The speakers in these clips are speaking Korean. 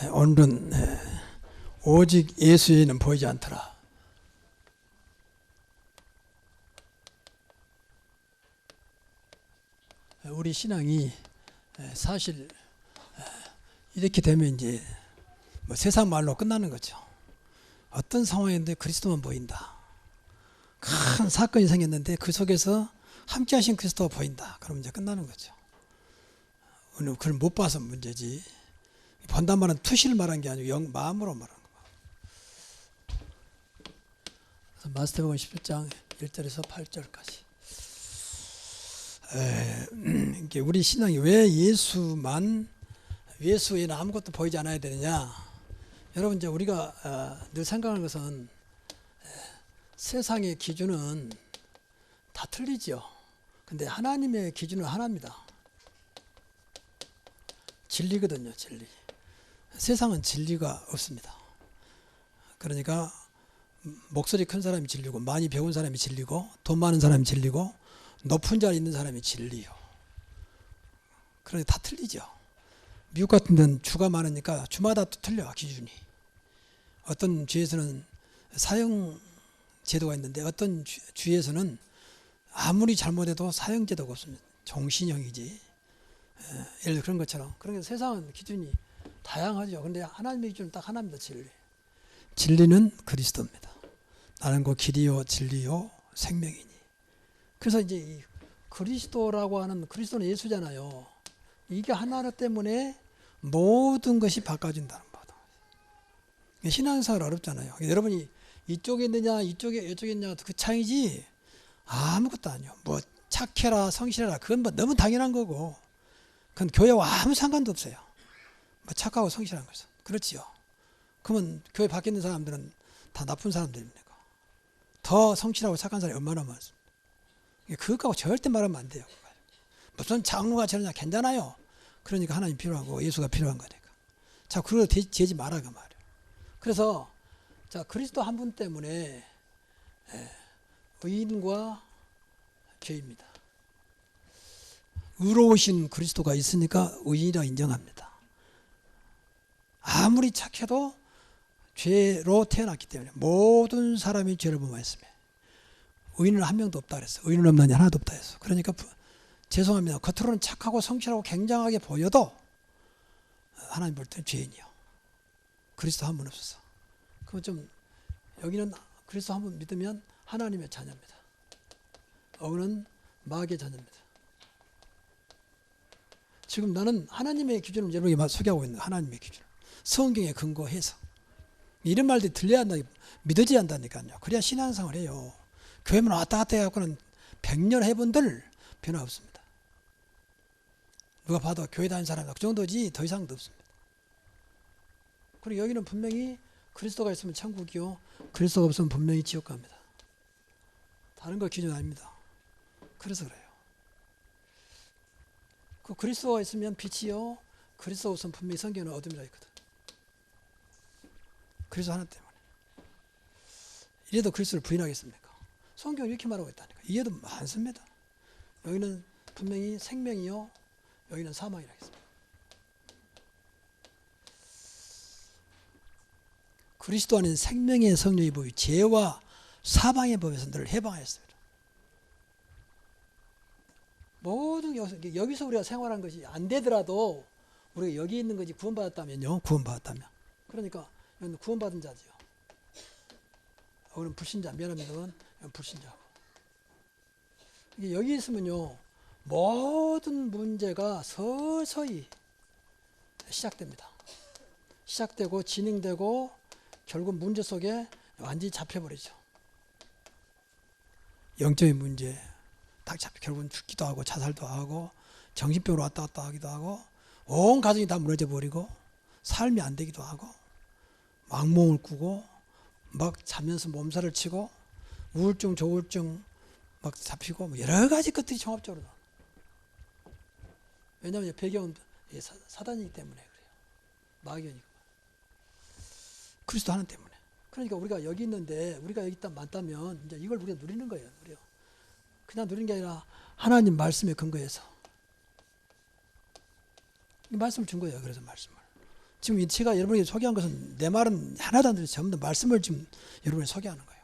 오늘은 오직 예수에는 보이지 않더라. 우리 신앙이 사실 이렇게 되면 이제 뭐 세상 말로 끝나는 거죠. 어떤 상황인데 그리스도만 보인다. 큰 사건이 생겼는데 그 속에서 함께 하신 그리스도가 보인다. 그러면 이제 끝나는 거죠. 오늘 그걸 못 봐서 문제지. 본단 말은 투시를 말한 게 아니고 마음으로 말한 거. 그래서 마스터복음 17장 1절에서 8절까지. 우리 신앙이 왜 예수 외에는 아무것도 보이지 않아야 되느냐? 여러분, 이제 우리가 늘 생각하는 것은 세상의 기준은 다 틀리죠. 근데 하나님의 기준은 하나입니다. 진리거든요, 진리. 세상은 진리가 없습니다. 그러니까 목소리 큰 사람이 진리고, 많이 배운 사람이 진리고, 돈 많은 사람이 진리고, 높은 자리에 있는 사람이 진리요. 그러니까 다 틀리죠. 미국 같은 데는 주가 많으니까 주마다 또 틀려, 기준이. 어떤 주에서는 사형 제도가 있는데 어떤 주에서는 아무리 잘못해도 사형 제도가 없습니다. 종신형이지. 예를 들어 그런 것처럼. 그러니까 세상은 기준이 다양하죠. 그런데 하나님의 기준은 딱 하나입니다. 진리는 그리스도입니다. 나는 그 길이요 진리요 생명이니. 그래서 이제 이 그리스도라고 하는, 그리스도는 예수잖아요. 이게 하나 때문에 모든 것이 바꿔진다는 거다. 신앙생활 어렵잖아요. 여러분이 이쪽에 있느냐 이쪽에 있느냐 그 차이지 아무것도 아니요. 뭐 착해라 성실해라 그건 뭐 너무 당연한 거고, 그건 교회와 아무 상관도 없어요. 뭐 착하고 성실한 것은. 그렇지요. 그러면 교회 밖에 있는 사람들은 다 나쁜 사람들입니까? 더 성실하고 착한 사람이 얼마나 많습니다. 그것하고 절대 말하면 안 돼요. 무슨 장로가 저러냐, 괜찮아요. 그러니까 하나님 필요하고 예수가 필요한 거니까. 자, 그걸 재지 마라 그 말이에요. 그래서 자, 그리스도 한 분 때문에 의인과 죄입니다. 의로우신 그리스도가 있으니까 의인이라 인정합니다. 아무리 착해도 죄로 태어났기 때문에 모든 사람이 죄를 범하였으며 의인은 한 명도 없다 그랬어. 의인은 없나니 하나도 없다 했어. 그러니까 죄송합니다. 겉으로는 착하고 성실하고 굉장하게 보여도 하나님 볼 때는 죄인이요. 그리스도 한 분 없어서. 그건 좀, 여기는 그리스도 한 분 믿으면 하나님의 자녀입니다. 어는 마귀의 자녀입니다. 지금 나는 하나님의 기준을 여러분에게 소개하고 있는 하나님의 기준. 성경에 근거해서. 이런 말들이 들려야 한다, 믿어져야 한다니까요. 그래야 신앙생활을 해요. 교회만 왔다 갔다 해갖고는 100년 해본들 변화 없습니다. 누가 봐도 교회 다니는 사람이 그 정도지 더 이상도 없습니다. 그리고 여기는 분명히 그리스도가 있으면 천국이요, 그리스도가 없으면 분명히 지옥 갑니다. 다른 거 기준 아닙니다. 그래서 그래요. 그 그리스도가 있으면 빛이요, 그리스도가 없으면 분명히 성경에는 어둠이라 있거든. 그리스도 하나 때문에. 이래도 그리스도를 부인하겠습니까? 성경이 이렇게 말하고 있다니까. 이해도 많습니다. 여기는 분명히 생명이요, 여기는 사망이라 했습니다. 그리스도 안에는 생명의 성령의 법이 죄와 사망의 법에서 늘 해방하였습니다. 모든 여기서 우리가 생활한 것이 안 되더라도 우리가 여기 있는 것이 구원받았다면요, 구원받았다면. 그러니까 여기는 구원받은 자지요. 우리는 불신자, 미안합니다만 불신자고. 여기 있으면요, 모든 문제가 서서히 시작됩니다. 시작되고 진행되고 결국 문제 속에 완전히 잡혀버리죠. 영적인 문제 딱 잡혀 결국은 죽기도 하고 자살도 하고 정신병으로 왔다 갔다 하기도 하고 온 가정이 다 무너져 버리고 삶이 안 되기도 하고 악몽을 꾸고 막 자면서 몸살을 치고 우울증 조울증 막 잡히고 뭐 여러 가지 것들이 종합적으로 나와요. 왜냐하면 배경은 사단이기 때문에 그래요. 마귀니까. 그리스도 하나 때문에. 그러니까 우리가 여기 있는데 우리가 여기 있다 많다면 이제 이걸 우리가 누리는 거예요. 그냥 누리는 게 아니라 하나님 말씀에 근거해서 이 말씀을 준 거예요. 그래서 말씀을 지금 제가 여러분에게 소개한 것은 내 말은 하나도 안 들어서 전부 다 말씀을 지금 여러분에 소개하는 거예요.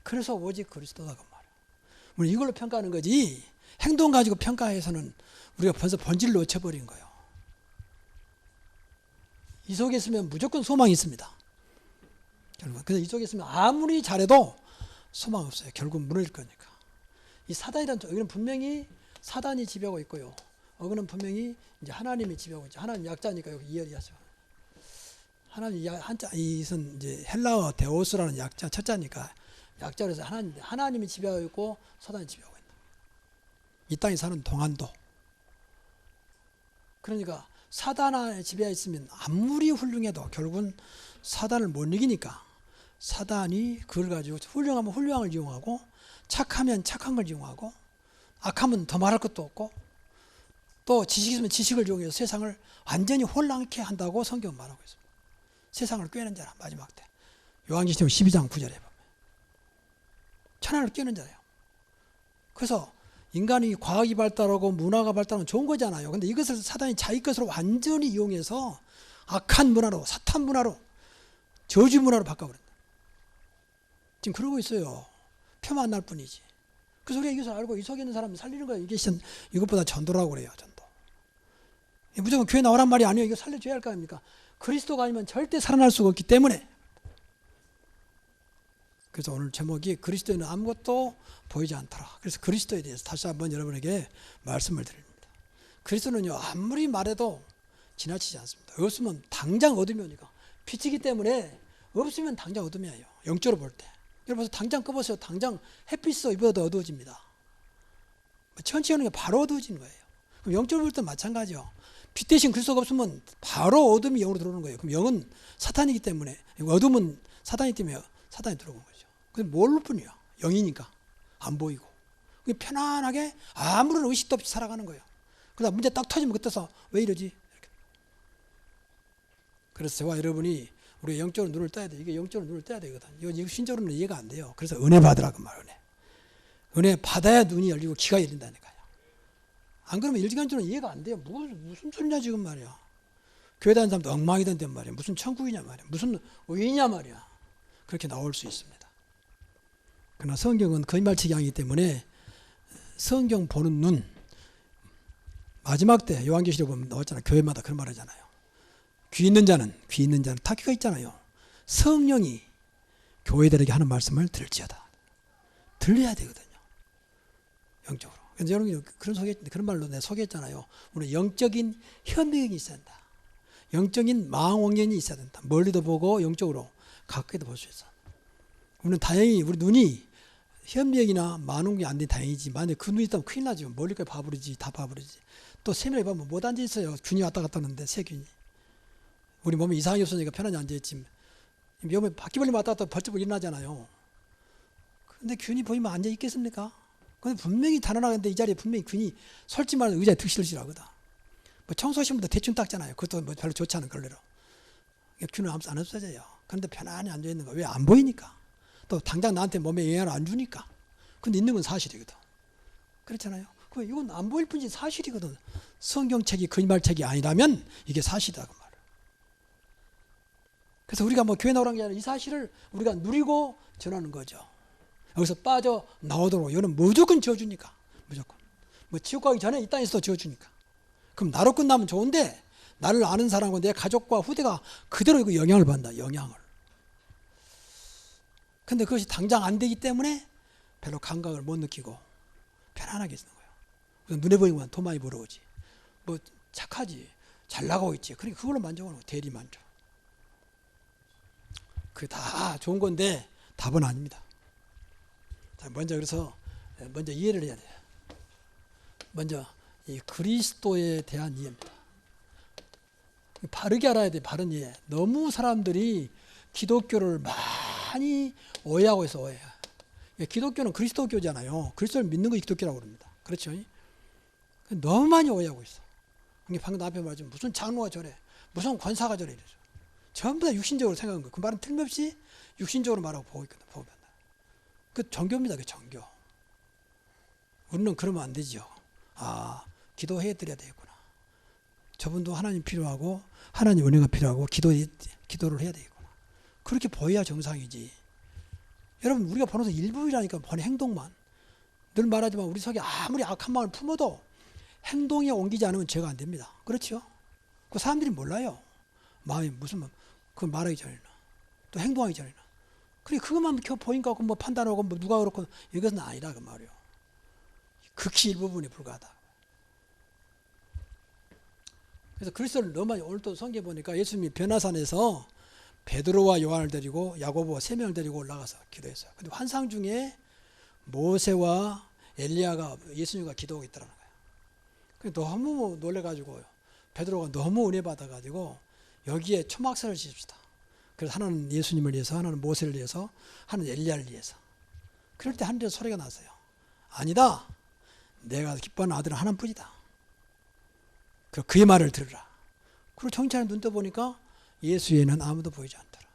그래서 오직 그리스도다 그 말이에요. 우리 이걸로 평가하는 거지 행동 가지고 평가해서는 우리가 벌써 본질을 놓쳐버린 거예요. 이 속에 있으면 무조건 소망이 있습니다. 그래서 이 속에 있으면 아무리 잘해도 소망 없어요. 결국 무너질 거니까. 이 사단이라는 여기는 분명히 사단이 지배하고 있고요. 여기는 분명히 이제 하나님이 지배하고 있죠. 하나님 약자니까 여기 이해하죠. 하나님 한자 이선 이제 헬라어 데오스라는 약자 첫자니까 약자로서 하나님이 지배하고 있고 사단이 지배하고 있다. 이 땅에 사는 동안도. 그러니까 사단의 지배에 있으면 아무리 훌륭해도 결국은 사단을 못 이기니까 사단이 그걸 가지고 훌륭하면 훌륭함을 이용하고 착하면 착한 걸 이용하고 악하면 더 말할 것도 없고 또 지식이 있으면 지식을 이용해서 세상을 완전히 혼란케 한다고 성경은 말하고 있습니다. 세상을 꿰는 자라 마지막 때. 요한계시록 12장 9절에 보면 천하를 꿰는 자예요. 그래서 인간이 과학이 발달하고 문화가 발달하면 좋은 거잖아요. 근데 이것을 사단이 자기 것으로 완전히 이용해서 악한 문화로 사탄 문화로 저주 문화로 바꿔버린다. 지금 그러고 있어요. 표만 날 뿐이지. 그래서 우리가 이것을 알고 이 속에 있는 사람을 살리는 거예요. 이게 이것보다 전도라고 그래요. 전도. 무조건 교회 나오란 말이 아니에요. 이거 살려줘야 할 거 아닙니까? 그리스도가 아니면 절대 살아날 수가 없기 때문에. 그래서 오늘 제목이 그리스도에는 아무것도 보이지 않더라. 그래서 그리스도에 대해서 다시 한번 여러분에게 말씀을 드립니다. 그리스도는요 아무리 말해도 지나치지 않습니다. 없으면 당장 어둠이 오니까 빛이기 때문에 없으면 당장 어둠이에요. 영적으로 볼 때. 여러분 당장 꺼보세요. 당장 햇빛이 이보다 어두워집니다. 천천히 오는 게 바로 어두워지는 거예요. 그럼 영적으로 볼 때 마찬가지요. 빛 대신 그리스도가 없으면 바로 어둠이 영으로 들어오는 거예요. 그럼 영은 사탄이기 때문에 어둠은 사탄이기 때문에 사탄이 들어오는 거죠. 근데 모를 뿐이야. 영이니까 안 보이고 편안하게 아무런 의식도 없이 살아가는 거예요. 그러다 문제 딱 터지면 그때서 왜 이러지? 이렇게. 그래서 저와 여러분이 우리가 영적으로 눈을 떠야 돼. 이게 영적으로 눈을 떠야 되거든. 이거 신적으로는 이해가 안 돼요. 그래서 은혜 받으라고 말 은혜. 은혜 받아야 눈이 열리고 귀가 열린다니까요. 안 그러면 일지간적으로 이해가 안 돼요. 무슨 소리냐 지금 말이야. 교회 다니는 사람도 엉망이던데 말이야. 무슨 천국이냐 말이야. 무슨 의냐 말이야. 그렇게 나올 수 있습니다. 그러나 성경은 거짓말치기 아니기 때문에 성경 보는 눈 마지막 때 요한계시록 보면 나왔잖아요. 교회마다 그런 말 하잖아요. 귀 있는 자는 다 귀가 있잖아요. 성령이 교회들에게 하는 말씀을 들을지어다. 들려야 되거든요. 영적으로. 그래서 여러분이 그런 말로 내가 소개했잖아요. 우리 영적인 현명이 있어야 된다. 영적인 망원경이 있어야 된다. 멀리도 보고 영적으로 가까이도 볼 수 있어. 우리는 다행히 우리 눈이 현미경이나 만원경이 안 되면 다행이지. 만약에 그 눈이 있다면 큰일 나죠. 멀리까지 봐버리지. 다 봐버리지. 또 세밀하게 보면 못 앉아있어요. 균이 왔다 갔다 하는데 세균이. 우리 몸에 이상이 없으니까 편하게 앉아있지. 몸에 바퀴벌레 왔다 갔다 벌쩍 일어나잖아요. 근데 균이 보이면 앉아있겠습니까? 근데 분명히 단언하는데 이 자리에 분명히 균이 솔직히 말해서 의자에 득실실하거든. 뭐 청소하시면도 대충 닦잖아요. 그것도 뭐 별로 좋지 않은 걸로. 균은 안 없어져요. 그런데 편안히 앉아있는 거. 왜 안 보이니까. 또 당장 나한테 몸에 영향을 안 주니까. 근데 있는 건 사실이거든. 그렇잖아요. 이건 안 보일 뿐이지 사실이거든. 성경책이 거짓말책이 아니라면 이게 사실이다 그 말이에요. 그래서 우리가 뭐 교회 나오라는 게 아니라 이 사실을 우리가 누리고 전하는 거죠. 여기서 빠져 나오도록 이거는 무조건 지어주니까. 무조건. 뭐 지옥 가기 전에 이 땅에서 지어주니까. 그럼 나로 끝나면 좋은데 나를 아는 사람과 내 가족과 후대가 그대로 이거 영향을 받는다. 영향을. 근데 그것이 당장 안 되기 때문에 별로 감각을 못 느끼고 편안하게 있는 거예요. 눈에 보이는 건 돈 많이 벌어오지. 뭐 착하지. 잘 나가고 있지. 그러니까 그걸로 만족하는 거예요. 대리 만족. 그게 다 좋은 건데 답은 아닙니다. 자, 먼저 그래서 먼저 이해를 해야 돼요. 먼저 이 그리스도에 대한 이해입니다. 바르게 알아야 돼. 바른 이해. 너무 사람들이 기독교를 많이 오해하고 있어. 오해. 기독교는 그리스도교잖아요. 그리스도를 믿는 것이 기독교라고 그럽니다. 그렇죠? 너무 많이 오해하고 있어. 방금 앞에 말했지만 무슨 장로가 저래. 무슨 권사가 저래. 이러죠. 전부 다 육신적으로 생각한 거예요. 그 말은 틀림없이 육신적으로 말하고 보고 있거든. 보면. 그 종교입니다. 그 종교. 우리는 그러면 안 되죠. 아, 기도해 드려야 되겠구나. 저분도 하나님 필요하고 하나님 은혜가 필요하고 기도를 해야 되겠구나. 그렇게 보여야 정상이지. 여러분 우리가 보는 것 일부이라니까. 보는 행동만. 늘 말하지만 우리 속에 아무리 악한 마음을 품어도 행동에 옮기지 않으면 죄가 안 됩니다. 그렇죠? 그 사람들이 몰라요. 마음이 무슨 마음. 그걸 말하기 전에는 또 행동하기 전에는. 그래 그것만 보니까 뭐 판단하고 뭐 누가 그렇고 이것은 아니다 그 말이에요. 극히 일부분에 불과하다. 그래서 그리스도를 너무 많이 오늘 또 성경에 보니까 예수님이 변화산에서 베드로와 요한을 데리고 야고보와 3명을 데리고 올라가서 기도했어요. 근데 환상 중에 모세와 엘리야가 예수님과 기도하고 있더라는 거예요. 너무 놀래가지고 베드로가 너무 은혜 받아가지고 여기에 초막살을 지읍시다. 그래서 하나는 예수님을 위해서, 하나는 모세를 위해서, 하나는 엘리야를 위해서. 그럴 때 하늘에서 소리가 났어요. 아니다. 내가 기뻐하는 아들은 하나뿐이다. 그의 말을 들으라. 그리고 정찰에 눈 떠보니까 예수 외에는 아무도 보이지 않더라.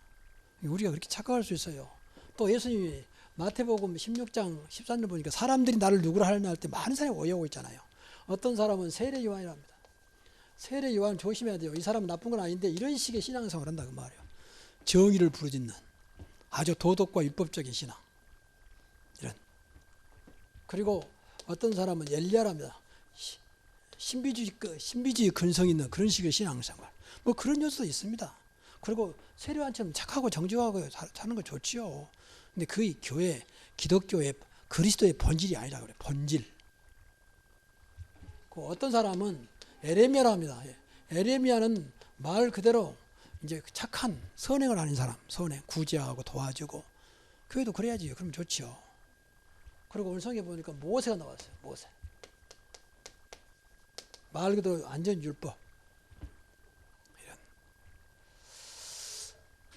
우리가 그렇게 착각할 수 있어요. 또 예수님이 마태복음 16장 13절 보니까 사람들이 나를 누구라 하느냐 할 때 많은 사람이 오해하고 있잖아요. 어떤 사람은 세례 요한이랍니다. 세례 요한 조심해야 돼요. 이 사람은 나쁜 건 아닌데 이런 식의 신앙생활을 한다 그 말이에요. 정의를 부르짖는 아주 도덕과 율법적인 신앙. 이런. 그리고 어떤 사람은 엘리야랍니다. 신비주의 근성 있는 그런 식의 신앙생활. 뭐 그런 요소도 있습니다. 그리고 세례요한처럼 착하고 정직하고 사는 거 좋지요. 근데 그 교회, 기독교의 그리스도의 본질이 아니라 그래. 본질. 그 어떤 사람은 에레미야라 합니다. 에레미야는 말 그대로 이제 착한 선행을 하는 사람, 선행, 구제하고 도와주고 교회도 그래야지. 그럼 좋지요. 그리고 오늘 성경에 보니까 모세가 나왔어요. 모세. 말 그대로 안전율법.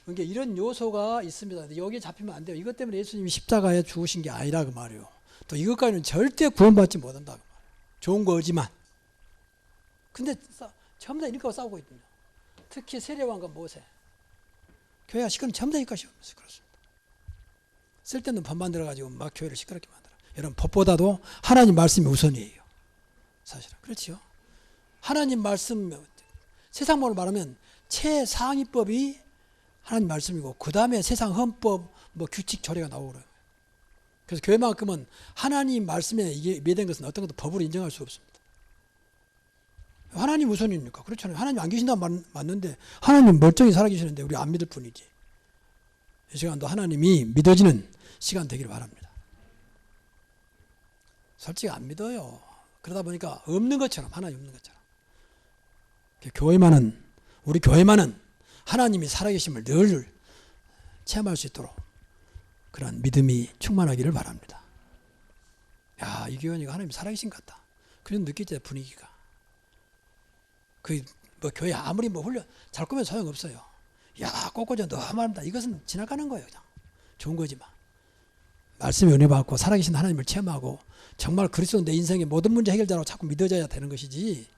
그러니까 이런 요소가 있습니다. 여기에 잡히면 안 돼요. 이것 때문에 예수님이 십자가에 죽으신 게 아니라 그 말이에요. 또 이것까지는 절대 구원받지 못한다 그 말이에요. 좋은 거지만. 근데 전부 다 이렇게 싸우고 있거든요. 특히 세례요한과 모세. 교회가 시끄러운 전부 다 이것이 그렇습니다. 쓸데없는 법만 들어가지고 막 교회를 시끄럽게 만들어. 여러분 법보다도 하나님 말씀이 우선이에요. 사실은 그렇죠. 하나님 말씀, 세상말로 말하면 최상위법이 하나님 말씀이고 그 다음에 세상 헌법, 뭐 규칙, 조례가 나오고요. 그래서 교회만큼은 하나님 말씀에 이게 매된 것은 어떤 것도 법으로 인정할 수 없습니다. 하나님 우선이니까 그렇잖아요. 하나님 안 계신다 맞는데 하나님 멀쩡히 살아계시는데 우리 안 믿을 뿐이지. 이 시간도 하나님이 믿어지는 시간 되기를 바랍니다. 솔직히 안 믿어요. 그러다 보니까 없는 것처럼, 하나님 없는 것처럼. 교회만은, 우리 교회만은 하나님이 살아계심을 늘 체험할 수 있도록 그런 믿음이 충만하기를 바랍니다. 야, 이 교회니까 하나님 살아계신 것 같다. 그런 느끼죠, 분위기가. 뭐 교회 아무리 뭐 훈련 잘 꾸면 소용없어요. 야, 꼬꼬져 너무 한다. 이것은 지나가는 거예요. 그냥. 좋은 거지만. 말씀에 은혜 받고 살아계신 하나님을 체험하고 정말 그리스도 내 인생의 모든 문제 해결자라고 자꾸 믿어져야 되는 것이지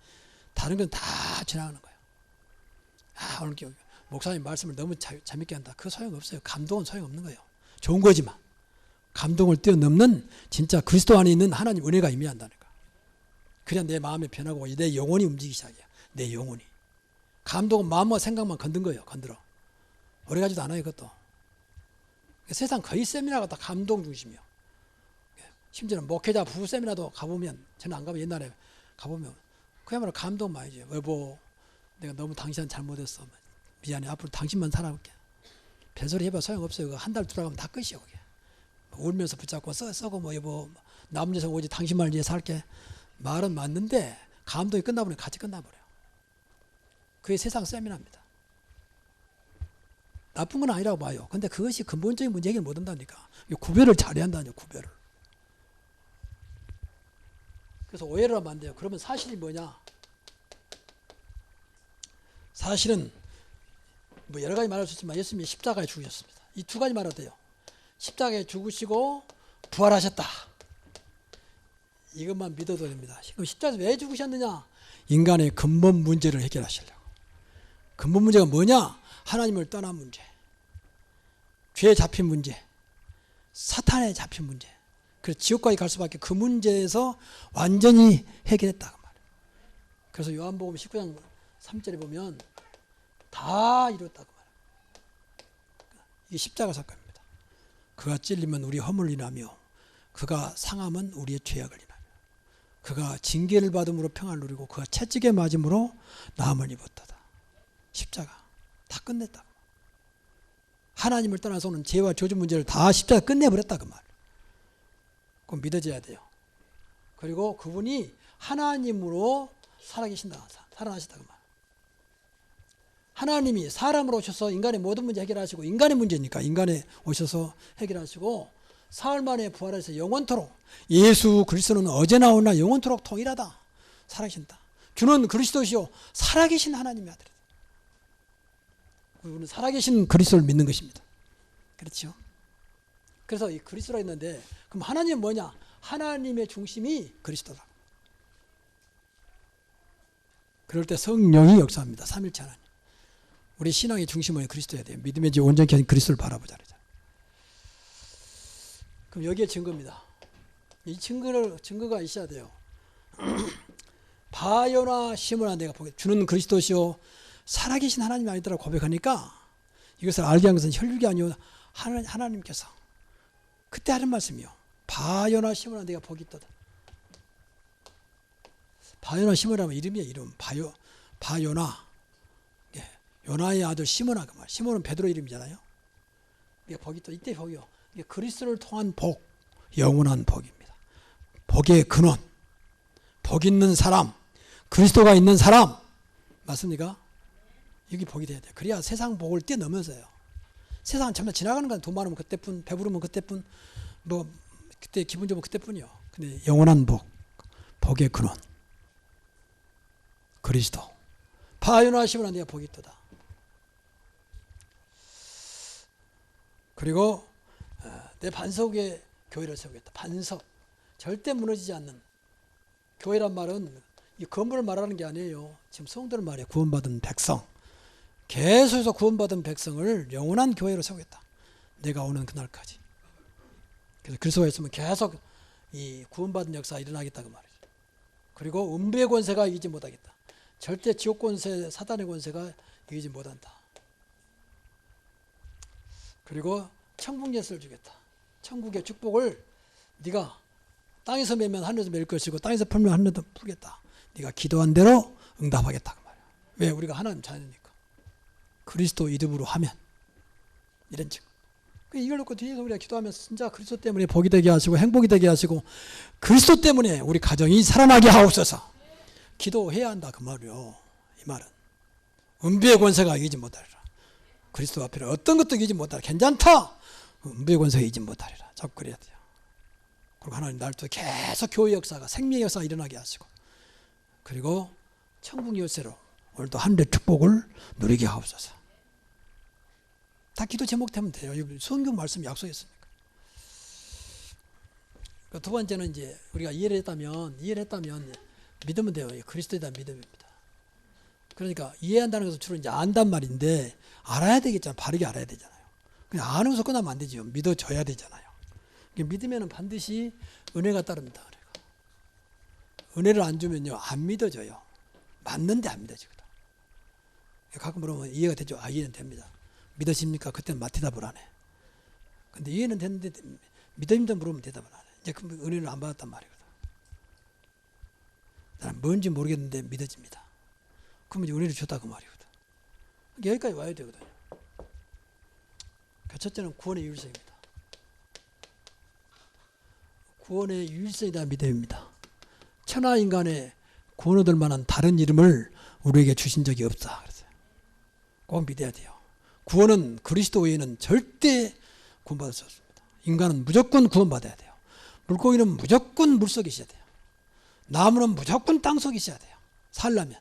다른 건 다 지나가는 거예요. 아, 오늘 목사님 말씀을 너무 재밌게 한다. 그거 소용없어요. 감동은 소용없는 거예요. 좋은 거지만 감동을 뛰어넘는 진짜 그리스도 안에 있는 하나님 은혜가 임해한다니까. 그냥 내 마음이 변하고 내 영혼이 움직이기 시작이야. 내 영혼이. 감동은 마음과 생각만 건든 거예요. 건드려. 오래가지도 않아요. 그것도. 세상 거의 세미나가 다 감동 중심이요. 심지어는 목회자 부부 세미나도 가보면, 저는 안 가면 옛날에 가보면 그야말로 감동 많이 줘요. 여보, 내가 너무 당신한테 잘못했어. 미안해. 앞으로 당신만 살아볼게. 별소리 해봐 소용없어요. 한 달 들어가면 다 끝이에요. 그게. 울면서 붙잡고 썩어 뭐 여보 남은 여성 오지 당신만을 위해 살게. 말은 맞는데 감동이 끝나버리면 같이 끝나버려요. 그게 세상 세미나입니다. 나쁜 건 아니라고 봐요. 근데 그것이 근본적인 문제 해결 못 한다니까. 구별을 잘해야 한다니까. 구별을. 그래서 오해를 하면 안 돼요. 그러면 사실이 뭐냐? 사실은 뭐 여러 가지 말할 수 있지만 예수님이 십자가에 죽으셨습니다. 이 두 가지 말해도 돼요. 십자가에 죽으시고 부활하셨다. 이것만 믿어도 됩니다. 그럼 십자가에서 왜 죽으셨느냐? 인간의 근본 문제를 해결하시려고. 근본 문제가 뭐냐? 하나님을 떠난 문제, 죄에 잡힌 문제, 사탄에 잡힌 문제. 그래서 지옥까지 갈 수밖에 그 문제에서 완전히 해결했다. 그래서 요한복음 19장 3절에 보면 다 이뤘다고 말해요. 이게 십자가 사건입니다. 그가 찔리면 우리 허물을 인하며 그가 상함은 우리의 죄악을 인하며 그가 징계를 받음으로 평안을 누리고 그가 채찍에 맞음으로 나음을 입었다. 십자가 다 끝냈다. 하나님을 떠나서는 죄와 저주 문제를 다 십자가 끝내버렸다 그 말. 그건 믿어져야 돼요. 그리고 그분이 하나님으로 살아계신다. 살아나셨다 그 말. 하나님이 사람으로 오셔서 인간의 모든 문제 해결하시고 인간의 문제니까 인간에 오셔서 해결하시고 사흘 만에 부활해서 영원토록 예수 그리스도는 어제나 오늘나 영원토록 통일하다. 살아계신다. 주는 그리스도시요 살아계신 하나님의 아들이다. 우리는 살아계신 그리스도를 믿는 것입니다. 그렇죠? 그래서 이 그리스도가 있는데 그럼 하나님은 뭐냐? 하나님의 중심이 그리스도다. 그럴 때 성령이 역사합니다. 삼일체 하나님. 우리 신앙의 중심은 그리스도여야 돼요. 믿음의 지 온전히 한 그리스도를 바라보자. 그럼 여기에 증거입니다. 이 증거가 있어야 돼요. 바요나 시므나 내가 보게 주는 그리스도시요 살아계신 하나님이 아니더라 고백하니까 이것을 알게 한 것은 혈육이 아니오 하나님께서 그때 하는 말씀이요. 바요나 시므나 내가 복이 있다. 바요나 시므나면 이름이에요. 이름 바요나 요나의 아들 시므나 그 말. 시몬은 베드로 이름이잖아요. 이게 복이 있다. 이때 복이요. 이게 그리스도를 통한 복, 영원한 복입니다. 복의 근원, 복 있는 사람, 그리스도가 있는 사람 맞습니까? 여기 복이 돼야 돼요. 그래야 세상 복을 뛰어넘어서요. 세상은 정말 지나가는 건 돈 많으면 그때뿐, 배부르면 그때뿐, 뭐 그때 기분 좋으면 그때뿐이요. 근데 영원한 복, 복의 근원, 그리스도. 바요나 시므나 네가 복이 있도다. 그리고 내 반석의 교회를 세우겠다. 반석. 절대 무너지지 않는. 교회란 말은 이 건물을 말하는 게 아니에요. 지금 성도를 말해요. 구원받은 백성. 계속해서 구원받은 백성을 영원한 교회로 세우겠다. 내가 오는 그날까지. 그래서 그리스도가 있으면 계속 이 구원받은 역사가 일어나겠다 그 말이죠. 그리고 음부의 권세가 이기지 못하겠다. 절대 지옥 권세, 사단의 권세가 이기지 못한다. 그리고 천국 예수를 주겠다. 천국의 축복을 네가 땅에서 매면 하늘에서 맬 것이고 땅에서 풀면 하늘에서 풀겠다. 네가 기도한 대로 응답하겠다 그 말이야. 왜? 우리가 하나님 자녀니까. 그리스도 이름으로 하면 이런 증거. 이걸 놓고 뒤에서 우리가 기도하면서 진짜 그리스도 때문에 복이 되게 하시고 행복이 되게 하시고 그리스도 때문에 우리 가정이 살아나게 하옵소서. 기도해야 한다 그 말이요. 이 말은 음부의 권세가 이기지 못하리라. 그리스도 앞에 어떤 것도 이기지 못하리라. 괜찮다. 음부의 권세가 이기지 못하리라. 자꾸 그래야 돼요. 그리고 하나님 날 또 계속 교회 역사가 생명의 역사가 일어나게 하시고 그리고 천국 열쇠로 오늘도 하늘의 축복을 누리게 하옵소서. 다 기도 제목 되면 돼요. 성경 말씀 약속했으니까. 두 번째는 이제 우리가 이해를 했다면 믿으면 돼요. 그리스도에 대한 믿음입니다. 그러니까 이해한다는 것은 주로 이제 안단 말인데 알아야 되겠잖아요. 바르게 알아야 되잖아요. 그냥 아는 것으로 끝나면 안 되죠. 믿어줘야 되잖아요. 믿으면 반드시 은혜가 따릅니다. 은혜를 안 주면요 안 믿어져요. 맞는데 안 믿어지거든. 가끔 물으면 이해가 되죠. 이해는 됩니다. 믿으십니까? 그때는 대답을 안 해. 근데 이해는 됐는데 믿음입니다 물으면 대답을 안 해. 이제 그 은혜를 안 받았단 말이거든. 나는 뭔지 모르겠는데 믿어집니다. 그러면 이제 은혜를 줬다 그 말이거든. 여기까지 와야 되거든요. 첫째는 구원의 유일성입니다. 구원의 유일성에 대한 믿음입니다. 천하 인간의 구원 얻을 만한 다른 이름을 우리에게 주신 적이 없다. 그랬어요. 꼭 믿어야 돼요. 구원은 그리스도 외에는 절대 구원받을 수 없습니다. 인간은 무조건 구원받아야 돼요. 물고기는 무조건 물속에 있어야 돼요. 나무는 무조건 땅속에 있어야 돼요. 살려면.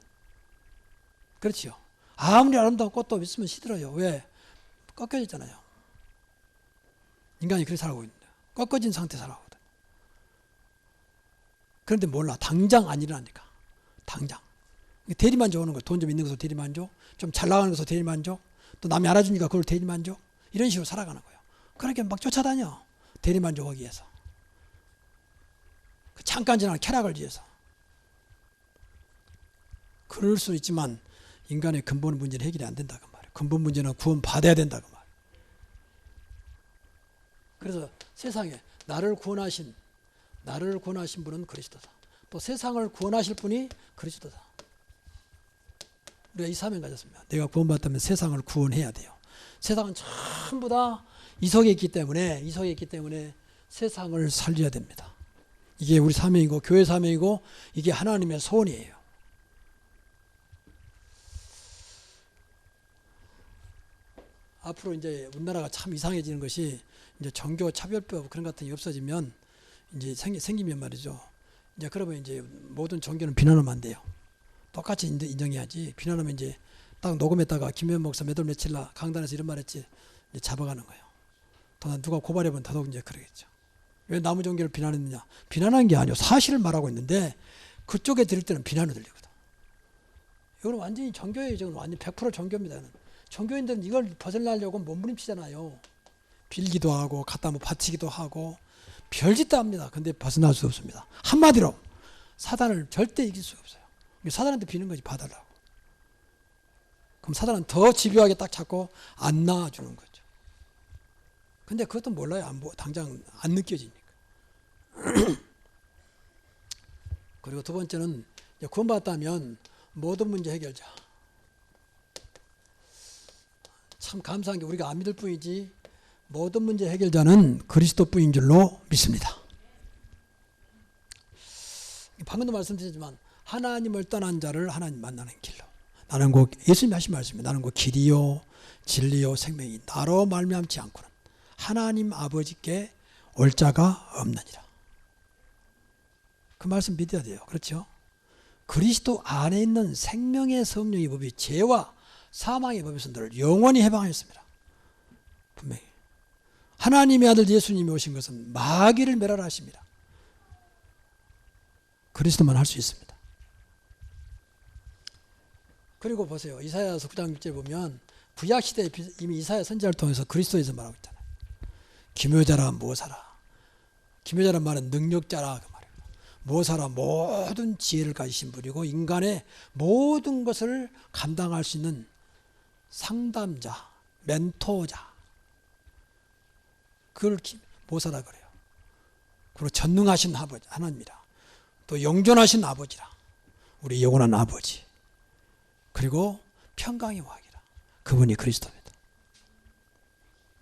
그렇죠. 아무리 아름다운 꽃도 있으면 시들어요. 왜? 꺾여졌잖아요. 인간이 그렇게 살아가고 있는데 꺾어진 상태 살아가거든. 그런데 몰라. 당장 안 일어나니까. 당장. 대리만족 하는 거. 돈 좀 있는 것으로 대리만족. 좀 잘 나가는 것으로 대리만족. 또 남이 알아주니까 그걸 대리만족. 이런 식으로 살아가는 거예요. 그렇게 막 쫓아다녀. 대리만족하기 위해서. 잠깐 지나는 쾌락을 위해서. 그럴 수 있지만 인간의 근본 문제는 해결이 안 된다 그 말이에요. 근본 문제는 구원 받아야 된다 그 말이에요. 그래서 세상에 나를 구원하신 분은 그리스도다. 또 세상을 구원하실 분이 그리스도다. 우리가 이 사명 가졌습니다. 내가 구원받다면 세상을 구원해야 돼요. 세상은 전부 다 이속에 있기 때문에 세상을 살려야 됩니다. 이게 우리 사명이고 교회 사명이고 이게 하나님의 소원이에요. 앞으로 이제 우리나라가 참 이상해지는 것이 이제 종교 차별법 그런 같은 게 없어지면 이제 생기면 말이죠. 이제 그러면 이제 모든 종교는 비난하면 안 돼요. 똑같이 인정해야지. 비난하면 이제 딱 녹음했다가 김현 목사 몇 월 며칠 날 강단에서 이런 말했지 이제 잡아가는 거예요. 또 누가 고발해보면 더더욱 이제 그러겠죠. 왜 남의 종교를 비난했느냐? 비난하는 게 아니고 사실을 말하고 있는데 그쪽에 들을 때는 비난을 들리거든. 이건 완전히 종교예요. 이건 완전 100% 종교입니다. 종교인들은 이걸 벗어나려고 몸부림치잖아요. 빌기도 하고 갖다 뭐 바치기도 하고 별짓도 합니다. 근데 벗어날 수 없습니다. 한마디로 사단을 절대 이길 수 없어요. 사단한테 비는 거지 받으라고. 그럼 사단은 더 집요하게 딱 잡고 안 놔주는 거죠. 근데 그것도 몰라요. 당장 안 느껴지니까. 그리고 두 번째는 구원받았다면 모든 문제 해결자. 참 감사한 게 우리가 안 믿을 뿐이지 모든 문제 해결자는 그리스도뿐인 줄로 믿습니다. 방금도 말씀드렸지만 하나님을 떠난 자를 하나님 만나는 길로. 나는 곧 예수님이 하신 말씀입니다. 나는 곧 길이요 진리요 생명이 나로 말미암지 않고는 하나님 아버지께 올 자가 없느니라. 그 말씀 믿어야 돼요. 그렇죠? 그리스도 안에 있는 생명의 성령의 법이 죄와 사망의 법에서 너를 영원히 해방하였습니다. 분명히 하나님의 아들 예수님이 오신 것은 마귀를 멸하라 하십니다. 그리스도만 할 수 있습니다. 그리고 보세요. 이사야서 9장 6절 보면 구약시대에 이미 이사야 선지자를 통해서 그리스도에서 말하고 있잖아요. 기묘자라 무엇하라. 기묘자란 말은 능력자라 그 말이에요. 무엇하라 모든 지혜를 가지신 분이고 인간의 모든 것을 감당할 수 있는 상담자, 멘토자. 그걸 무엇하라 그래요. 그리고 전능하신 아버지 하나님이라. 또 영존하신 아버지라. 우리 영원한 아버지. 그리고 평강의 왕이라. 그분이 그리스도입니다.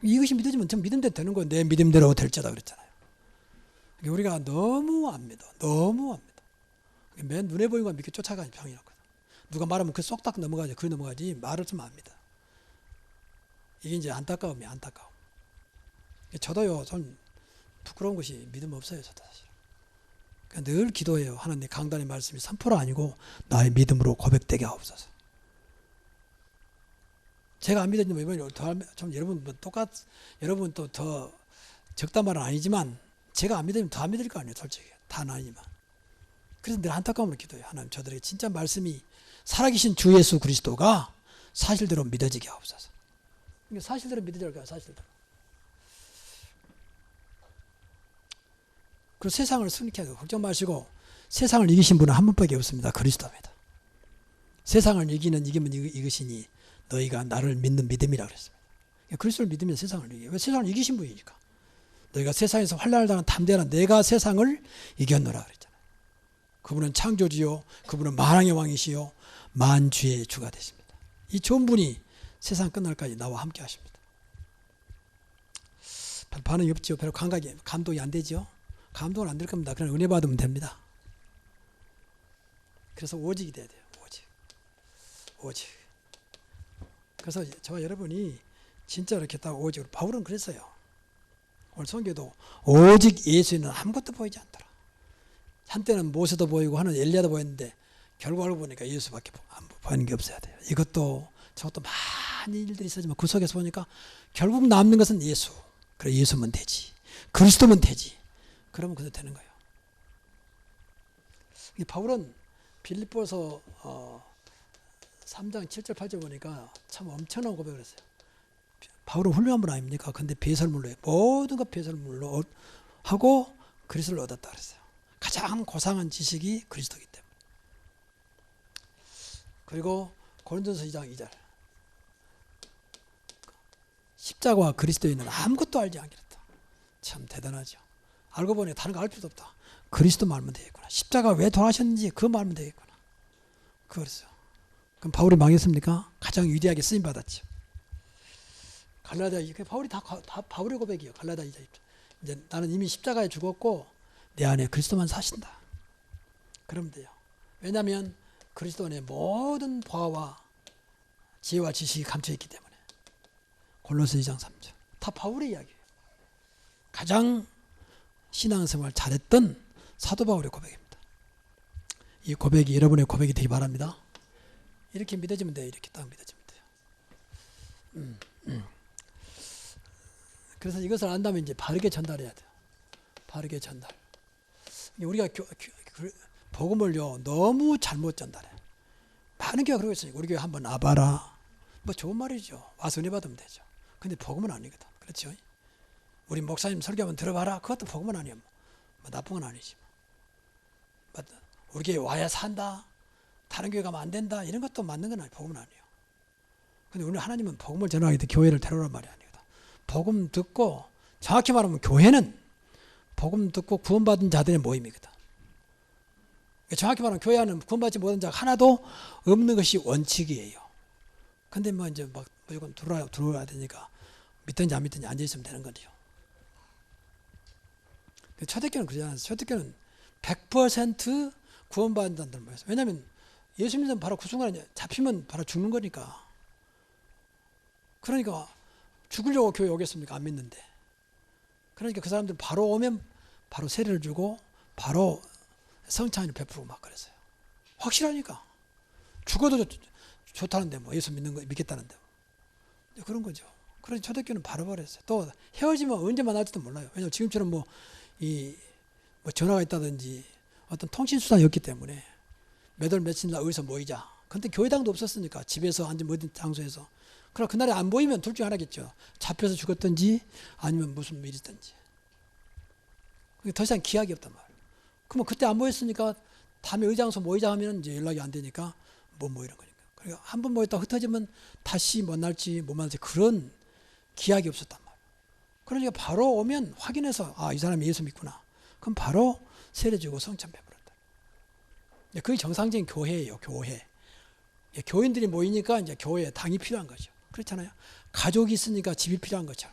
이것이 믿어지면 전 믿음대로 되는 거예요. 내 믿음대로 될지다 그랬잖아요. 우리가 너무 안 믿어. 너무 안 믿어. 맨 눈에 보이는 걸 믿고 쫓아가는 병이었거든. 누가 말하면 그 쏙딱 넘어가지. 그리 넘어가지. 말을 좀 안 믿어. 이게 이제 안타까움이야. 안타까움. 저도요. 좀 부끄러운 것이 믿음 없어요. 저도 사실. 그러니까 늘 기도해요. 하나님 강단의 말씀이 3% 아니고 나의 믿음으로 고백되게 하옵소서. 제가 안 믿었지만 이번에 좀 여러분 여러분 또 더 적단 말은 아니지만 제가 안 믿으면 더 안 믿을 거 아니에요. 솔직히 다는 아니지만. 그래서 늘 안타까움으로 기도해요. 하나님 저들에게 진짜 말씀이 살아계신 주 예수 그리스도가 사실대로 믿어지게 하옵소서. 그러니까 사실대로 믿어질 거야. 사실대로. 그리고 세상을 승리케 하고 걱정 마시고 세상을 이기신 분은 한 분밖에 없습니다. 그리스도입니다. 세상을 이기면 이것이니 너희가 나를 믿는 믿음이라 그랬습니다. 그리스도를 믿으면 세상을 이겨요. 왜 세상을 이기신 분이니까. 너희가 세상에서 환난을 당한 담대하라 내가 세상을 이겼노라 그랬잖아요. 그분은 창조주요 그분은 만왕의 왕이시요 만주의 주가 되십니다. 이 좋은 분이 세상 끝날까지 나와 함께 하십니다. 별 반응이 없죠. 별 감동이 안 되죠. 감동은 안 될 겁니다. 그냥 은혜 받으면 됩니다. 그래서 오직이 돼야 돼요. 오직. 그래서 저와 여러분이 진짜 이렇게 딱 오직으로 바울은 그랬어요. 오늘 성경도 오직 예수는 아무것도 보이지 않더라. 한때는 모세도 보이고 하는 엘리야도 보였는데 결과를 보니까 예수밖에 안 보이는 게 없어야 돼요. 이것도 저것도 많은 일들이 있었지만 그 속에서 보니까 결국 남는 것은 예수. 그래 예수면 되지. 그리스도면 되지. 그러면 그대로 되는 거예요. 바울은 빌립보서 3장 7절 8절 보니까 참 엄청난 고백을 했어요. 바울은 훌륭한 분 아닙니까? 근데 배설물로 해요. 모든 것 배설물로 하고 그리스도를 얻었다 그랬어요. 가장 고상한 지식이 그리스도이기 때문에. 그리고 고린도서 2장 2절. 십자가와 그리스도인은 아무것도 알지 않겠다. 참 대단하죠. 알고 보니 다른 거 알 필요도 없다. 그리스도만 알면 되겠구나. 십자가 왜 돌아가셨는지 그것만 알면 되겠구나. 그랬어요. 그럼 바울이 망했습니까? 가장 위대하게 쓰임 받았죠. 갈라디아 바울이 다 바울의 고백이에요. 갈라디아 2장. 이제 나는 이미 십자가에 죽었고 내 안에 그리스도만 사신다. 그러면 돼요. 왜냐하면 그리스도 안에 모든 보화와 지혜와 지식이 감춰 있기 때문에. 골로새 2장 3절. 다 바울의 이야기예요. 가장 신앙생활 잘했던 사도 바울의 고백입니다. 이 고백이 여러분의 고백이 되기 바랍니다. 이렇게 믿어지면 돼요. 이렇게 딱 믿어지면 돼요. 그래서 이것을 안다면 이제 바르게 전달해야 돼요. 바르게 전달. 우리가 복음을요 너무 잘못 전달해. 많은 교회가 그러고 있으니까 우리 교회 한번 와봐라. 뭐 좋은 말이죠. 와서 은혜 받으면 되죠. 근데 복음은 아니거든. 그렇죠? 우리 목사님 설교 한번 들어봐라. 그것도 복음은 아니에요. 뭐 나쁜 건 아니지. 우리 교회 와야 산다. 다른 교회 가면 안 된다. 이런 것도 맞는 건 아니에요. 복음은 아니에요. 근데 우리 하나님은 복음을 전하기 위해 교회를 데려오란 말이 아니거든. 복음 듣고 정확히 말하면 교회는 복음 듣고 구원받은 자들의 모임이거든. 정확히 말하면 교회 안은 구원받지 못한 자가 하나도 없는 것이 원칙이에요. 근데 뭐 이제 막 무조건 들어와야 되니까 믿든지 안 믿든지 앉아있으면 되는 거죠. 초대교회는 그러지 않아요. 초대교회는 100% 구원받는다는 말이에요. 왜냐하면 예수 믿으면 바로 그 순간에 잡히면 바로 죽는 거니까. 그러니까 죽으려고 교회 오겠습니까? 안 믿는데. 그러니까 그 사람들 바로 오면 바로 세례를 주고 바로 성찬을 베푸고 막 그랬어요. 확실하니까. 죽어도 좋다는데 뭐 예수 믿겠다는데 그런 거죠. 그래서 초대교회는 바로 버렸어요. 또 헤어지면 언제 만날지도 몰라요. 왜냐하면 지금처럼 뭐 전화가 있다든지 어떤 통신 수단이 없기 때문에 몇 월 며칠 날 어디서 모이자. 근데 교회당도 없었으니까 집에서 아니면 어디 장소에서. 그럼 그날에 안 보이면 둘 중에 하나겠죠. 잡혀서 죽었든지 아니면 무슨 일이 있든지. 더 이상 기약이 없단 말이에요. 그러면 그때 안 모였으니까 다음에 의장소 모이자 하면 이제 연락이 안 되니까 못 모이는 거니까. 그러니까 한 번 모였다 흩어지면 다시 만날지 못 만날지 그런 기약이 없었단 말이에요. 그러니까 바로 오면 확인해서 이 사람이 예수 믿구나. 그럼 바로 세례 주고 성찬 베풀었다. 그게 정상적인 교회예요. 교회. 교인들이 모이니까 이제 교회에 당이 필요한 거죠. 그렇잖아요. 가족이 있으니까 집이 필요한 거죠.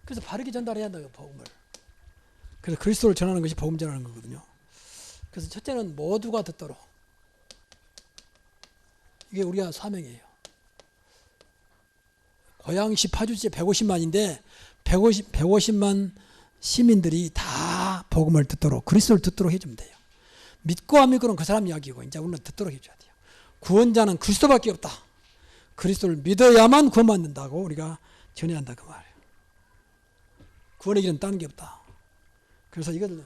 그래서 바르게 전달해야 한다고 복음을. 그래서 그리스도를 전하는 것이 복음 전하는 거거든요. 그래서 첫째는 모두가 듣도록. 이게 우리가 사명이에요. 고양시 파주시에 150만인데 150만 시민들이 다 복음을 듣도록 그리스도를 듣도록 해주면 돼요. 믿고 안 믿고는 그 사람 이야기고 이제 우리는 듣도록 해줘야 돼요. 구원자는 그리스도밖에 없다. 그리스도를 믿어야만 구원받는다고 우리가 전해야 한다 그 말이에요. 구원의 길은 다른 게 없다. 그래서 이걸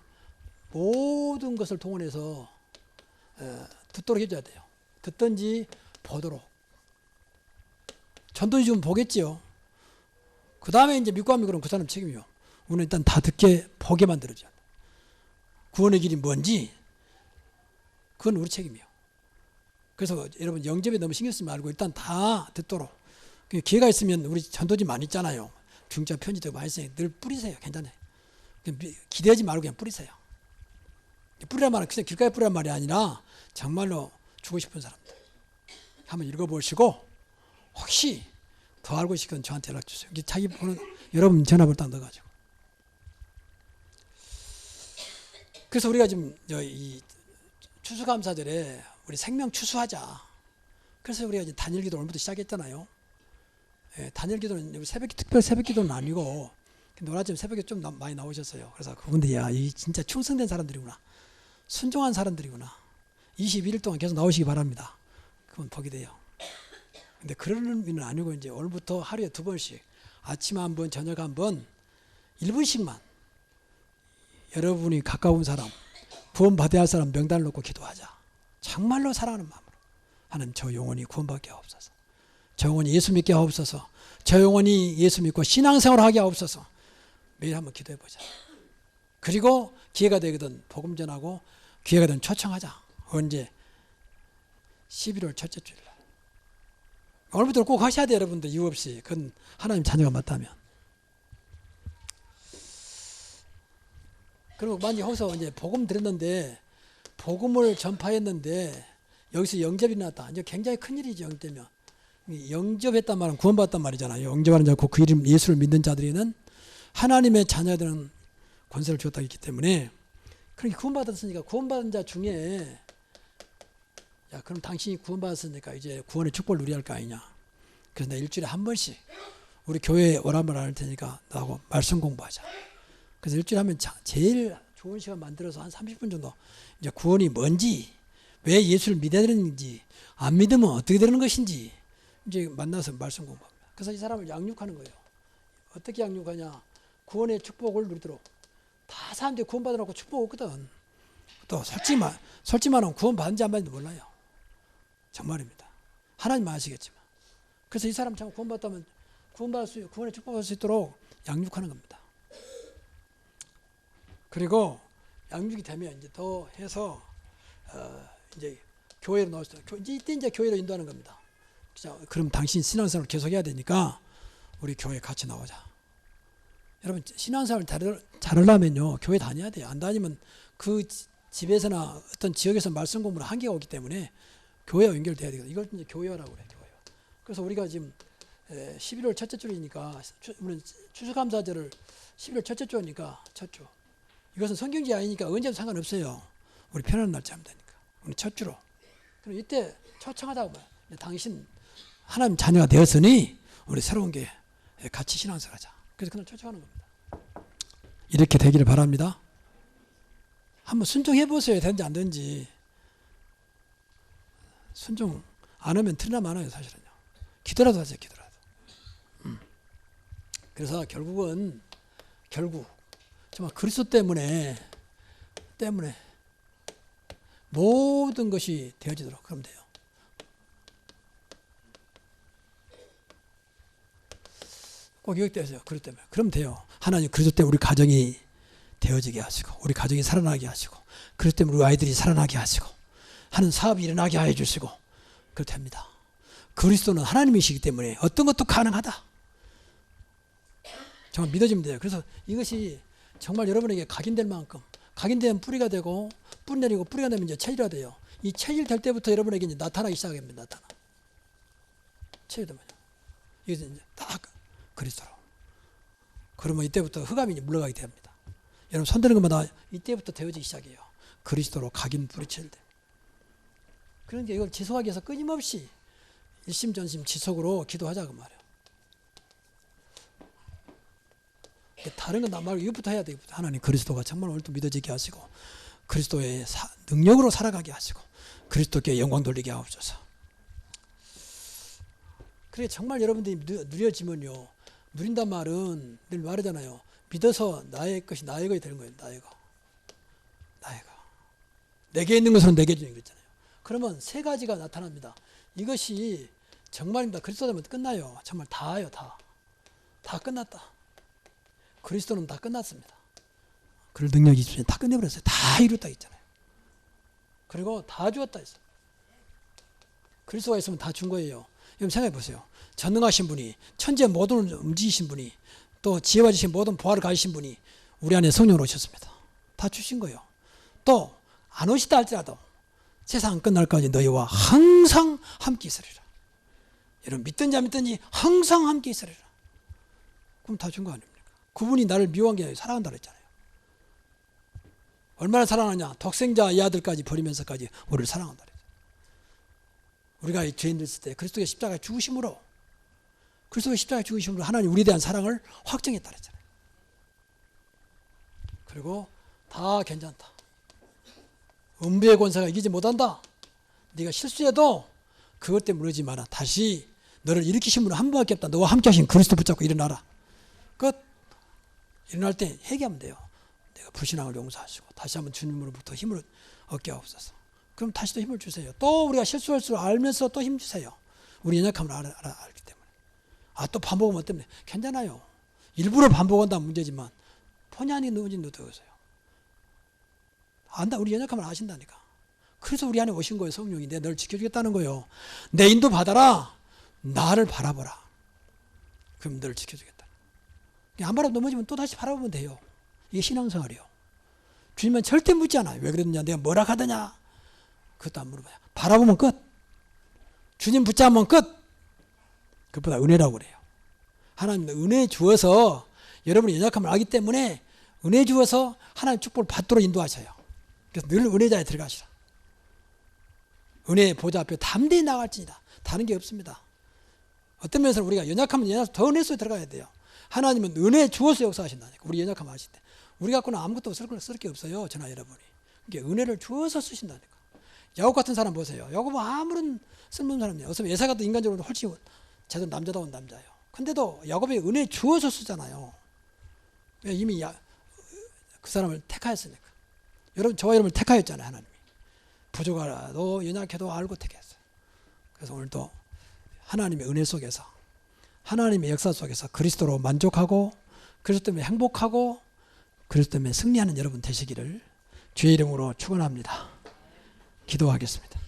모든 것을 동원해서 듣도록 해줘야 돼요. 듣든지 보도록. 전도지 좀 보겠지요. 그 다음에 이제 믿고 안 믿고는 그 사람 책임이요. 우리는 일단 다 듣게 보게 만들어줘야 돼. 구원의 길이 뭔지 그건 우리 책임이요. 그래서 여러분 영접에 너무 신경 쓰지 말고 일단 다 듣도록. 기회가 있으면 우리 전도지 많이 있잖아요. 중자 편지도 많이 있으니까 늘 뿌리세요. 괜찮아요. 기대하지 말고 그냥 뿌리세요. 뿌리란 말은 그냥 길가에 뿌리란 말이 아니라 정말로 주고 싶은 사람들 한번 읽어보시고 혹시 더 알고 싶으면 저한테 연락 주세요. 자기 번호 여러분 전화번호 딱 넣어가지고. 그래서 우리가 지금 이 추수감사절에 우리 생명 추수하자. 그래서 우리가 이제 단일기도 오늘부터 시작했잖아요. 단일기도는 특별 새벽기도는 아니고 근데 오늘 아침 새벽에 좀 많이 나오셨어요. 그래서 그분들이 이 진짜 충성된 사람들이구나. 순종한 사람들이구나. 21일 동안 계속 나오시기 바랍니다. 그건 복이 돼요. 근데 그런 의미는 아니고 이제 오늘부터 하루에 2번씩 아침 한 번, 저녁 한 번 1분씩만 여러분이 가까운 사람, 구원받아야 할 사람 명단을 놓고 기도하자. 정말로 사랑하는 마음으로 하나님 저 영혼이 구원받게 하옵소서. 저 영혼이 예수 믿게 하옵소서. 저 영혼이 예수 믿고 신앙생활을 하게 하옵소서. 매일 한번 기도해보자. 그리고 기회가 되거든 복음 전하고 기회가 되면 초청하자. 언제? 11월 첫째 주일 날. 오늘부터 꼭 하셔야 돼요, 여러분들. 이유 없이. 그건 하나님 자녀가 맞다면. 그리고 만약 거기서 이제 복음 들었는데, 복음을 전파했는데, 여기서 영접이 났다. 이제 굉장히 큰 일이죠, 영접되면. 영접했단 말은 구원받았단 말이잖아요. 영접하는 자, 그 이름 예수를 믿는 자들에는 하나님의 자녀들은 권세를 주었다 했기 때문에, 그렇게 구원받았으니까 구원받은 자 중에, 야, 그럼 당신이 구원받았으니까 이제 구원의 축복을 누려야 할 거 아니냐. 그래서 나 일주일에 한 번씩 우리 교회에 오라면 안 할 테니까 나하고 말씀 공부하자. 그래서 일주일에 하면 제일 좋은 시간 만들어서 한 30분 정도 이제 구원이 뭔지, 왜 예수를 믿어야 되는지, 안 믿으면 어떻게 되는 것인지 이제 만나서 말씀 공부합니다. 그래서 이 사람을 양육하는 거예요. 어떻게 양육하냐. 구원의 축복을 누리도록. 다 사람들이 구원받으라고 축복 없거든. 또 솔직히 말하면 구원받은지 안 받는지 몰라요. 정말입니다. 하나님만 아시겠지만. 그래서 이 사람 참 구원받다면 구원의 축복받을 수 있도록 양육하는 겁니다. 그리고 양육이 되면 이제 더 해서 이제 교회로 나올 수 있어요. 이때 이제 교회로 인도하는 겁니다. 그럼 당신 신앙생활을 계속해야 되니까 우리 교회 같이 나오자. 여러분 신앙생활을 잘하려면요 교회 다녀야 돼요. 안 다니면 그 집에서나 어떤 지역에서 말씀 공부는 한계가 오기 때문에 교회와 연결돼야 되거든요. 이걸 이제 교회화라고 그래요. 교회화. 그래서 우리가 지금 11월 첫째 주이니까 우리는 추수감사절을 11월 첫째 주니까 첫 주. 이것은 성경지 아니니까 언제도 상관없어요. 우리 편안한 날짜 하면 되니까. 우리 첫 주로. 그럼 이때 초청하다고 봐요. 당신 하나님 자녀가 되었으니 우리 새로운 게 같이 신앙생활 하자. 그래서 그날 초청하는 겁니다. 이렇게 되기를 바랍니다. 한번 순종해 보세요. 되는지 안 되는지. 순종 안 하면 틀리나 마나요, 사실은요. 기도라도 하세요, 기도라도. 그래서 결국 정말 그리스도 때문에 모든 것이 되어지도록 그러면 돼요. 꼭 기억되세요. 그리스도 때문에. 그러면 돼요. 하나님 그리스도 때문에 우리 가정이 되어지게 하시고 우리 가정이 살아나게 하시고 그리스도 때문에 우리 아이들이 살아나게 하시고 하는 사업이 일어나게 해 주시고 그렇게 합니다. 그리스도는 하나님이시기 때문에 어떤 것도 가능하다. 정말 믿어지면 돼요. 그래서 이것이 정말 여러분에게 각인될 만큼 각인되면 뿌리가 되고 뿌리 내리고 뿌리가 되면 이제 체질화 돼요. 이 체질 될 때부터 여러분에게 이제 나타나기 시작합니다. 나타나. 체질되면 이게 이제 딱 그리스도로. 그러면 이때부터 흑암이 물러가게 됩니다. 여러분 손드는 것마다 이때부터 되어지기 시작해요. 그리스도로 각인 뿌리칠 때. 그러니까 이걸 지속하기 위해서 끊임없이 일심전심 지속으로 기도하자 그 말이에요. 다른 건 나 말고 이것부터 해야 돼요. 하나님 그리스도가 정말 오늘도 믿어지게 하시고 그리스도의 능력으로 살아가게 하시고 그리스도께 영광 돌리게 하옵소서. 그래 정말 여러분들이 누려지면요. 누린단 말은 늘 말하잖아요. 믿어서 나의 것이 나의 것이 되는 거예요. 나의 거. 내게 있는 것으로 내게 주는 거 있잖아요. 그러면 세 가지가 나타납니다. 이것이 정말입니다. 그리스도 되면 끝나요. 정말 다요. 다 끝났다. 그리스도는 다 끝났습니다. 그럴 능력이 있으면 다 끝내버렸어요. 다 이뤘다 했잖아요. 그리고 다 주었다 했어요. 그리스도가 있으면 다 준 거예요. 여러분 생각해 보세요. 전능하신 분이 천지의 모든 움직이신 분이 또 지혜와 지신 모든 보화를 가지신 분이 우리 안에 성령으로 오셨습니다. 다 주신 거예요. 또 안 오시다 할지라도 세상 끝날까지 너희와 항상 함께 있으리라. 여러분 믿든지 안 믿든지 항상 함께 있으리라. 그럼 다 준 거 아닙니까? 그분이 나를 미워한 게 아니라 사랑한다 그랬잖아요. 얼마나 사랑하냐. 독생자 이 아들까지 버리면서까지 우리를 사랑한다 그랬잖아요. 우리가 이 죄인 됐을 때 그리스도의 십자가에 죽으심으로 하나님 우리에 대한 사랑을 확정했다 그랬잖아요. 그리고 다 괜찮다. 음부의 권세가 이기지 못한다. 네가 실수해도 그것 때문에 그러지 마라. 다시 너를 일으키신 분은 한 분밖에 없다. 너와 함께 하신 그리스도 붙잡고 일어나라. 끝. 일어날 때 회개하면 돼요. 내가 불신앙을 용서하시고 다시 한번 주님으로부터 힘을 얻게 하옵소서. 그럼 다시 또 힘을 주세요. 또 우리가 실수할 줄 알면서 또 힘 주세요. 우리 연약함을 알기 때문에. 또 반복하면 때문에 괜찮아요. 일부러 반복한다는 문제지만 본의 아니게 누군지 누구세요. 안다. 우리 연약함을 아신다니까. 그래서 우리 안에 오신 거예요. 성령이 내 널 지켜주겠다는 거예요. 내 인도 받아라. 나를 바라보라. 그럼 널 지켜주겠다. 한 번 넘어지면 또 다시 바라보면 돼요. 이게 신앙생활이에요. 주님은 절대 묻지 않아요. 왜 그랬느냐, 내가 뭐라 하더냐, 그것도 안 물어봐요. 바라보면 끝. 주님 붙잡으면 끝. 그것보다 은혜라고 그래요. 하나님은 은혜 주어서 여러분이 연약함을 알기 때문에 은혜 주어서 하나님 축복을 받도록 인도하셔요. 그래서 늘 은혜자에 들어가시라. 은혜의 보좌 앞에 담대히 나갈지니라. 다른 게 없습니다. 어떤 면에서 우리가 연약하면 연약해서 더 은혜 속에 들어가야 돼요. 하나님은 은혜 주어서 역사하신다니까. 우리 연약함을 아실 때. 우리 갖고는 아무것도 쓸 게 없어요. 저나 여러분이. 이게 은혜를 주어서 쓰신다니까. 야곱 같은 사람 보세요. 야곱은 아무런 쓸모없는 사람이에요. 어서 예사가도 인간적으로 훨씬 제대로 남자다운 남자예요. 근데도 야곱이 은혜 주어서 쓰잖아요. 이미 그 사람을 택하였으니까. 여러분, 저와 여러분을 택하였잖아요. 하나님이. 부족하도 연약해도 알고 택했어요. 그래서 오늘도 하나님의 은혜 속에서, 하나님의 역사 속에서 그리스도로 만족하고 그리스도 때문에 행복하고 그리스도 때문에 승리하는 여러분 되시기를 주의 이름으로 축원합니다. 기도하겠습니다.